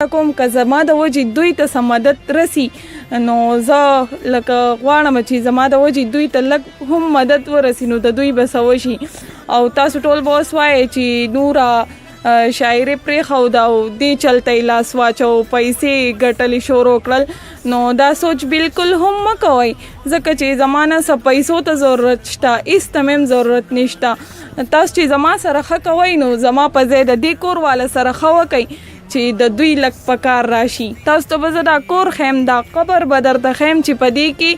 کوم که زما د وجې دوی ته څه مدد رسي نو زه لکه غواړم چې زما د وجې دوی ته لږ هم مدد ورسي نو د دوی به څه وشي او تاسو ټول به اوس وایئ چې نوره شاعري پرېښوده او دې چلته یې لاس واچو پیسې ګټلې شروع کړل نو دا سوچ بالکل هم مه کوئ ځکه چې زما نه څه پیسو ته ضرورت شته هېڅ ته مې هم ضرورت نشته تاسو چې زما سره ښه کوئ نو زما په ځای د دې کور والا سره ښه وکئ چې د دوی لږ په کار راشي تاسو ته به زه دا کور خیم دا قبر به درته خیم چې په دې کې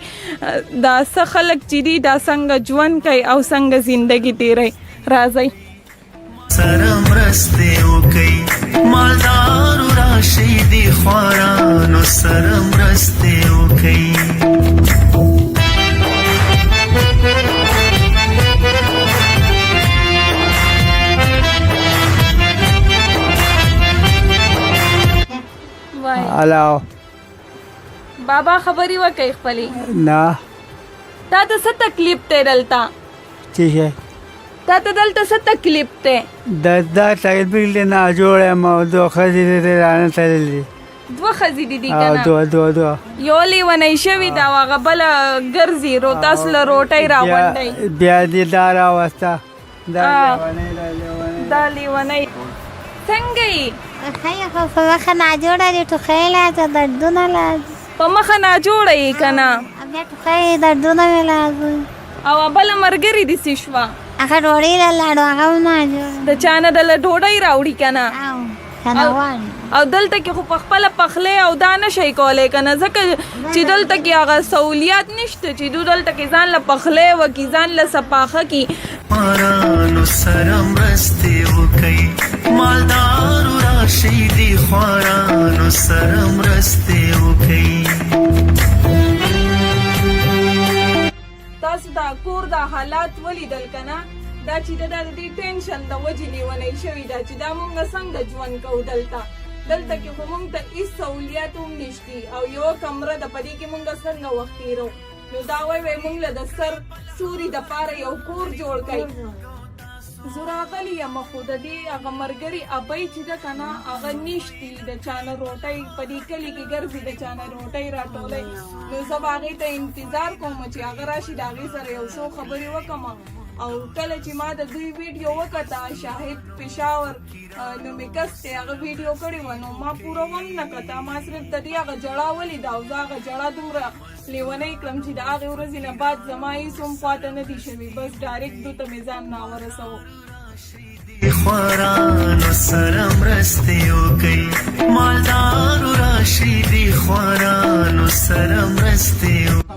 دا څه خلک چې دي دا څنګه ژوند کوي او څنګه زندګي تیروي راځئ سره مرستې وکئ مالدارو راشئ دې خوارانو سره مرستې وکئ هلاو بابا خبرې وکړئ خپلې نه تا ته څه تکلیف دی دلته څه شی تا ته دلته څه تکلیف دی دا تکلیف دی ناجوړ یم او دوه ښځې دې رانه تللي دوه ښځې دي دي او که نه دوه یو لیونی شوي ده او هغه بله ګرځي تاسو له روټۍ راغونډئ بیا دې دا راوسته دا لیونی څنګه یې خیه خو په مخه ناجوړه دي ټوخی لاته دردونه لازم په مخه ناجوړه یې که نه بیا ټوخی دردونه مې لازم او بله ملګرې دې څه شوه هغه ډوډۍ له لاړو هغه هم ناجوړه د چا نه دله ډوډۍ راوړي که نه او کنوان او دلته کې خو په خپله پخلی او دا نه شئ کولی که نه ځکه چې دلته کې هغه سهولیات نشته چې دو دلته کې ځان له پخلی وکړي ځان له صفاخه کړي خوارانو سره مرستې وکئ مالدارو راشئ دې خوارانو سره مرستې وکئ تاسو دا کور دا حالات ولیدل که نه دا چې د دې ټینشن د وجې لیونی شوي ده چې دا مونږ څنګه ژوند کوو دلته کې خو مونږ ته هېڅ سهولیات هم نشتي او یوه کمره ده په دې کې مونږ څنګه وخت تېرو نو دا وایي مونږ له د سر سوري دپاره یو کور جوړ کړئ زه راغلی یم خو د دې هغه ملګري ابۍ چې ده که نه هغه نشتي د چا نه روټۍ په دې کلي کې ګرځي د چا نه روټۍ راټولئ نو زه به هغې ته انتظار کوم چې هغه راشي د هغې سره یو څو خبرې وکړم او کله چې ما د دوی ویډیو وکړه شاهد پېښور نومې کس دی هغه ویډیو کړې وه نو ما پوره هم نه کړه ما صرف د دې هغه ژړا ولیده او زه هغه ژړا دومره لیونی کړم چې د هغې ورځې نه بعد زما هېڅ هم خواته نه دي شوي بس ډایرکټ دو ته مې ځان راورسوه خوارانو سره مرستې وکئ مالدارو راشئ دې خوارانو سره مرستې وکئ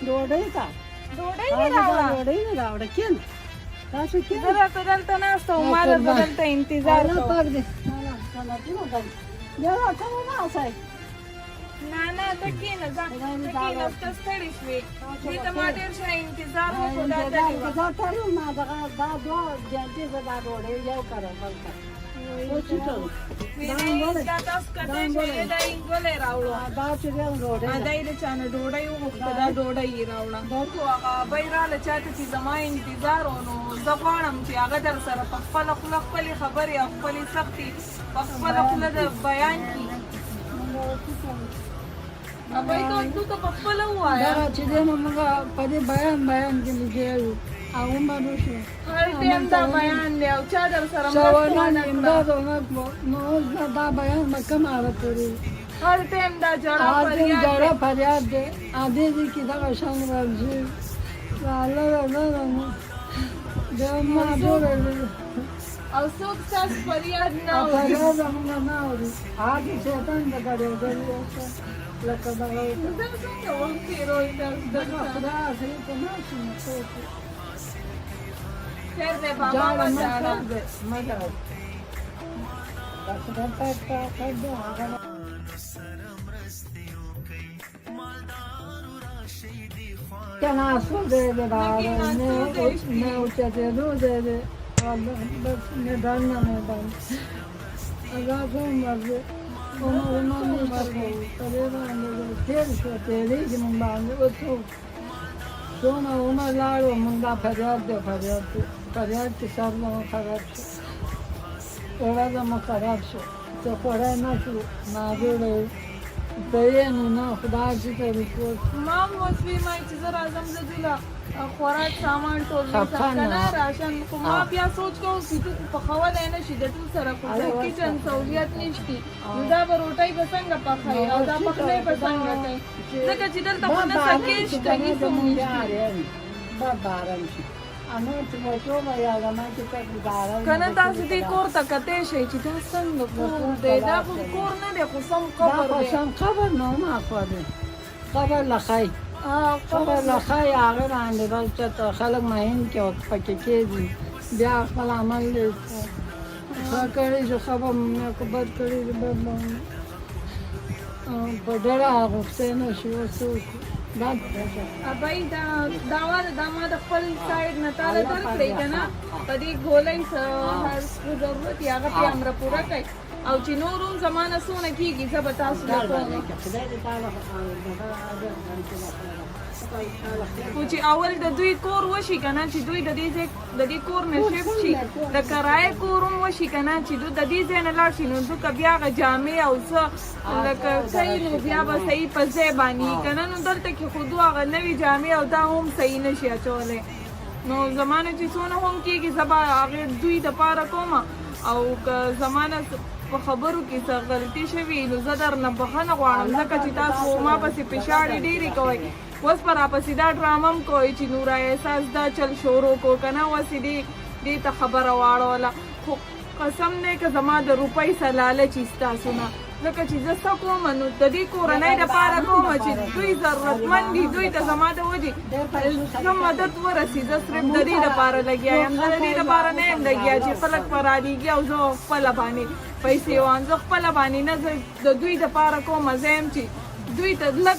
ډوډۍ ته ډوډۍ نه راوړه کېنه تاسو زه راته دلته ناسته وم ما درته دلته انتظار کوم بیا راته وناسئ نه ته کښېنه ځه ته کښېنه ته ستړې شوې دې ته ما ډېر ښه انتظار وکړو دا تلې وه دا تلو ما دغه دا دوه جنټې زه دا ډوډۍ یو کړم بل ته دا تاسو کتای شوې دا انګولې راوړو دا چې بیا ډوډۍ دا یې د چا نه ډوډۍ وغوښته دا ډوډۍ یې راوړه خو هغه ابۍ راله چا ته چې زما انتظار و نو زه غواړم چې هغه در سره په خپله خوله خپلې خبرې او خپلې سختې په خپله خوله د بیان کړي ابۍ تو ته په خپله ووایه دا چې دی نو موږ په دې بیان کې لګیا یو او عمر وشو هر ټایم دا بیان دی او چا در سره سوالان امداد ونکړو نو اوس دا بیان به کوم هغه پورې هر ټایم دا جړه فریاد دی ادې دې کې دغه شان راځي دا ما ډېره او څوک ستاسو فریاد نه اوري فریاد موږ نه اوري هغه شیطان د ګډوډۍ لکه دغه دا څنګه وخت تېروي تاسو دلته خدا اخري په ناشي څوک خیر دی بابا وژاړه تناسل دی د باره نه اوچتېدو دی بس میدان نه میدان هغه کوم ورځ عمر ما نشته کوو په دې باندې تېر شو تېرېږي مونږ باندې اوس څوک څونه عمر لاړو مونږ دا فریاد دی فریاد کې سر زما خراب شو وړه زما خراب شو څه خوړی نه شو ناجوړه ته یې نو نه خدای چې ته رپورټ ما هم اوس ویمای چې زه راځم زه دله خوراک سامان ټول خفه نه. کنه راشن خو ما بیا سوچ کوم چې ته پخولی نه شي د ټول سره خو د کچن سہولیت نشتی نو دا به روټۍ به څنګه پخوي او دا پخلی به څنګه کوي ځکه چې دلته خو نه سکې شته هېڅ هم نشته با باران شي اما چې موټو به یادما چې ته باران کنه تاسو دې کور ته کتی شئ چې دا څنګه کور دی دا خو کور نه دی خو سم دا قبر دی خو قبر نه معافه دی قبر لخی خبر لخی هغه باندې بل چې خلک مهم کې او پکې کېږي بیا خپل عمل دی ښه کړی چې خبر مې که بد کړی چې بد به په ډېره غوښتې نه شي اوس دا ابای دا ما د خپل سایډ نه تاله درکړې که نه په دې ګولۍ هر څه ضرورت یې هغه پې همره پوره کوي او چې نور هم زمانه څونه کېږي زه به تاسو ته کوم خو چې اول د دوی کور وشي که نه چې دوی د دې کور نه شفت شي د کرایې کور هم وشي که نه چې دوی د دې ځای نه لاړ شي نو ځکه بیا هغه جامې او څه لکه کوي نو بیا به صحیح په ځای باندې وي که نه نو دلته کې خو دوی هغه نوې جامې او دا هم صحیح نه شي اچولی نو زمانه چې څونه هم کېږي زه به هغې دوی دپاره کوم او که زمانه په خبرو کې څه غلطي شوي نو زه درنه بخښنه غواړم ځکه چې تاسو ما پسې پېشاړې ډېرې کوئ اوس به راپسې دا ډرامه هم کوئ چې نور احساس دا چل شروع کو که نه اوسې دې ته خبره واړوله خو قسم دی که زما د روپۍ څه لالچ وي ستاسو نه ځکه چې زه څه کوم نو د دې کورنۍ دپاره کوم چې دوی ضرورتمند دي دوی ته زما د وجې ښه مدد ورسي زه صرف د دې دپاره لګیا یم زه د دې دپاره نه یم لګیا چې خلک به رالیږي او زه خپله باندې پیسې وایم زه خپله باندې نه زه د دوی دپاره کوم زه یم چې دوی ته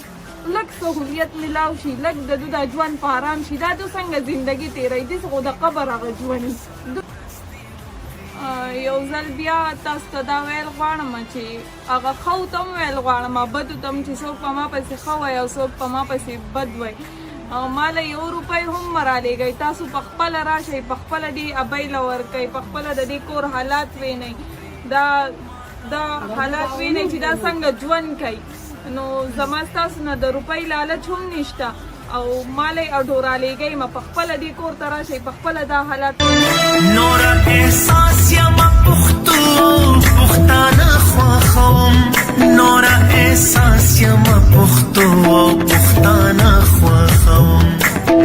لږ سهولیت ملاو شي لږ د دوی دا ژوند په ارام شي دا دوی څنګه زندګي تېروي داسې خو د قبر هغه ژوند یو ځل بیا تاسو ته دا ویل غواړم چې هغه ښو ته هم ویل غواړم بدو ته هم چې څوک په ما پسې ښه وایي او څوک په ما پسې بد وایي او ما له 1 روپۍ هم مه رالیږئ تاسو په خپله راشئ په خپله دې ابۍ له ورکئ په خپله د دې کور حالات وینئ دا حالات وینئ چې دا څنګه ژوند کوي نو زما ستاسو نه د روپۍ لالچ هم نشته او مالی اډو رالیږئ ما په خپله دې کور ته راشئ په خپله دا حالات نوره احساس یمه پښتو پښتانه خوښوم نوره احساس یمه پښتو پښتانه خوښوم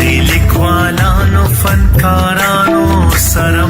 دې لیکوالانو فنکارانو سره